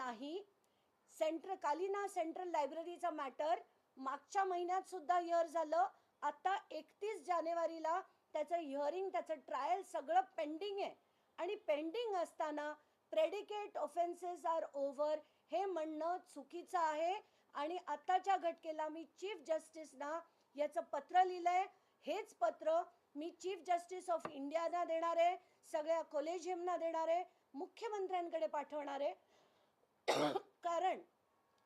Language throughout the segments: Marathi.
नाही. कालिना सेंट्रल लायब्ररीचा मॅटर मागच्या महिन्यात सुद्धा हिअर झालं. आता 31 जानेवारीला त्याचं हिअरिंग, त्याचं ट्रायल सगळं पेंडिंग आहे. आणि पेंडिंग असताना प्रेडिकेट ऑफेन्सेस आर ओव्हर हे म्हणणं चुकीचं आहे. आणि आताच्या घटकेला मी चीफ जस्टिसना याचं पत्र लिहिलंय. हेच पत्र मी चीफ जस्टिस ऑफ इंडियाना देणार आहे, सगळ्या कॉलेजियमना देणार आहे, मुख्यमंत्र्यांकडे पाठवणार आहे. कारण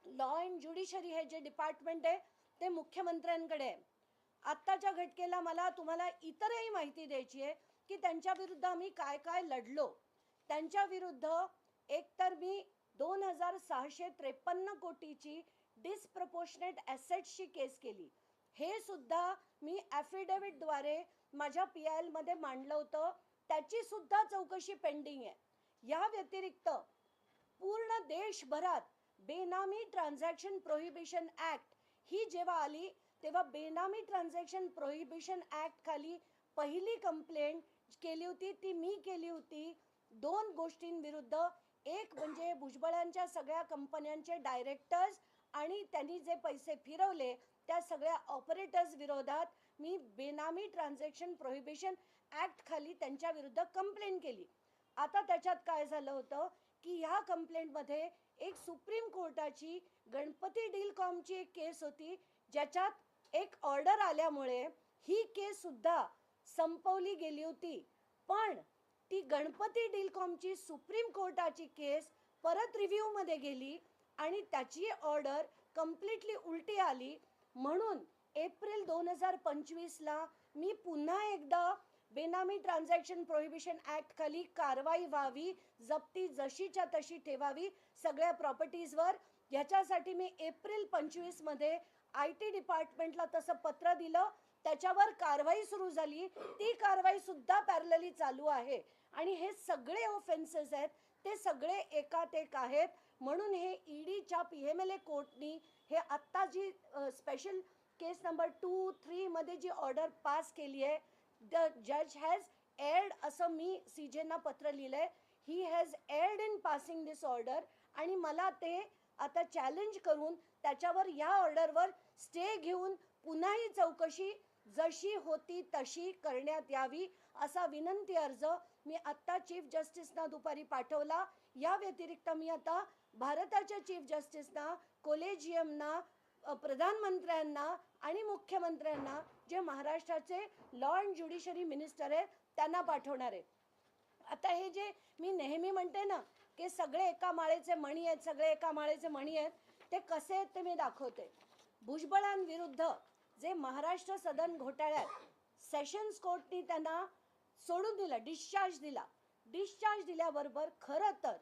लॉ अँड ज्युडिशरी हे जे डिपार्टमेंट आहे ते मुख्यमंत्र्यांकडे आहे. आत्ताच्या घटकेला मला तुम्हाला इतरही माहिती द्यायची आहे की त्यांच्या विरुद्ध आम्ही काय काय लढलो. त्यांच्या विरुद्ध एकतर मी 2653 कोटीची डिसप्रपोर्शनेट ॲसेट्सची केस केली. हे सुद्धा मी ॲफिडेव्हिटद्वारे माझ्या PIL मध्ये मांडलं होतं. त्याची सुद्धा चौकशी पेंडिंग आहे. या व्यतिरिक्त पूर्ण देशभरात बेनामी ट्रान्झॅक्शन प्रोहिबिशन ॲक्ट ही जेव्हा आली तेव्हा बेनामी ट्रान्झॅक्शन प्रोहिबिशन ॲक्ट खाली पहिली कंप्लेंट केली होती ती मी केली होती 2 गोष्टींविरुद्ध. एक म्हणजे भुजबळांच्या सगळ्या कंपन्यांचे डायरेक्टर्स आणि त्यांनी जे पैसे फिरवले त्या सगळ्या ऑपरेटर्स विरोधात मी बेनामी ट्रान्झॅक्शन प्रोहिबिशन ॲक्ट खाली त्यांच्या विरुद्ध कंप्लेंट केली. आता त्याच्यात काय झालं होतं की ह्या कंप्लेंटमध्ये एक सुप्रीम कोर्टाची गणपती डीलकॉमची एक केस होती, ज्याच्यात एक ऑर्डर आल्यामुळे ही केस सुद्धा संपवली गेली होती. पण ती गणपती डीलकॉमची सुप्रीम कोर्टाची केस परत रिव्ह्यूमध्ये गेली आणि त्याची ऑर्डर कम्प्लिटली उलटी आली. म्हणून एप्रिल 2025ला मी पुन्हा एकदा बेनामी ट्रान्झॅक्शन प्रोहिबिशन ॲक्ट खाली कारवाई व्हावी, जप्ती जशीच्या तशी ठेवावी सगळ्या प्रॉपर्टीजवर. याच्यासाठी मी एप्रिल 25मध्ये IT डिपार्टमेंटला तसं पत्र दिलं. त्याच्यावर कारवाई सुरू झाली. ती कारवाई सुद्धा पॅरलली चालू आहे. आणि हे सगळे ऑफेन्सेस आहेत ते सगळे एकात एक आहेत. म्हणून हे EDच्या PMLA कोर्टनी हे आत्ता जी स्पेशल केस नंबर 2-3 मध्ये जी ऑर्डर पास केली आहे, द जज हॅज एर्ड असं मी CJना पत्र लिहिलंय. He has erred in passing this order. आणि मला ते आता चॅलेंज करून त्याच्यावर या ऑर्डरवर स्टे घेऊन पुन्हा ही चौकशी जशी होती तशी करण्यात यावी असा विनंती अर्ज मी आत्ता चीफ जस्टिसना दुपारी पाठवला. या व्यतिरिक्त मी आता भारताच्या चीफ जस्टिसना, कॉलेजियमना, प्रधानमंत्र्यांना आणि मुख्यमंत्र्यांना जे महाराष्ट्राचे लॉ अँड ज्युडिशरी मिनिस्टर आहेत त्यांना पाठवणार आहे. आता हे जे मी नेहमी म्हणते ना की सगळे एका माळेचे मणी आहेत, सगळे एका माळेचे मणी आहेत, ते कसे आहेत ते मी दाखवते. भुजबळांविरुद्ध जे महाराष्ट्र सदन घोटाळ्यात सेशन्स कोर्टनी त्यांना सोडून दिलं, डिस्चार्ज दिला. डिस्चार्ज दिल्याबरोबर खरं तर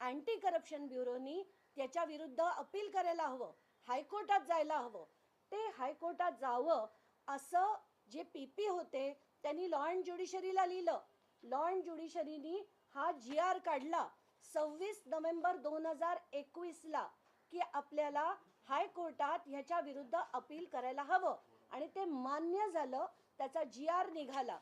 अँटी करप्शन ब्युरोनी त्याच्या विरुद्ध अपील करायला हवं, हायकोर्टात जायला हवं. ते हायकोर्टात जावं असं जे PP होते त्यांनी लॉ अँड ज्युडिशरीला लिहिलं. लॉ अँड ज्युडिशरीनी हा GR काढला 26 नोव्हेंबर 2021ला की आपल्याला हायकोर्टात ह्याच्या विरुद्ध अपील करायला हवं. आणि ते मान्य झालं, त्याचा GR निघाला.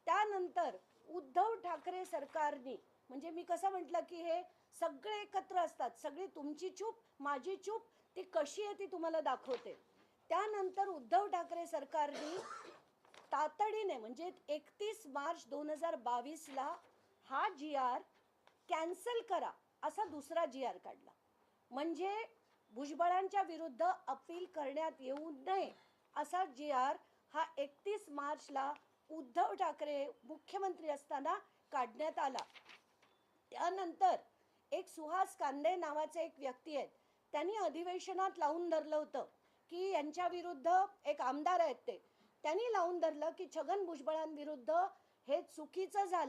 त्यानंतर उद्धव ठाकरे सरकारने, म्हणजे मी कसं म्हटलं की हे सगळे एकत्र असतात, सगळी तुमची चूप माझी चूप, ती कशी आहे ती तुम्हाला दाखवते. त्यानंतर उद्धव ठाकरे सरकारने तातडीने म्हणजे 31 मार्च 2022ला हा GR कॅन्सल करा असा दुसरा GR काढला. म्हणजे भुजबळांच्या विरुद्ध अपील करण्यात येऊ नये असा GR हा 31 मार्चला उद्धव ठाकरे मुख्यमंत्री असताना काढण्यात आला. त्यानंतर एक सुहास कांदे नावाचे एक व्यक्ती आहेत, त्यांनी अधिवेशनात लावून धरलं होतं की यांच्या विरुद्ध एक आमदार आहेत त्यांनी लावून धरलं की छगन भुजबळांविरुद्ध हे चुकीचं झालं.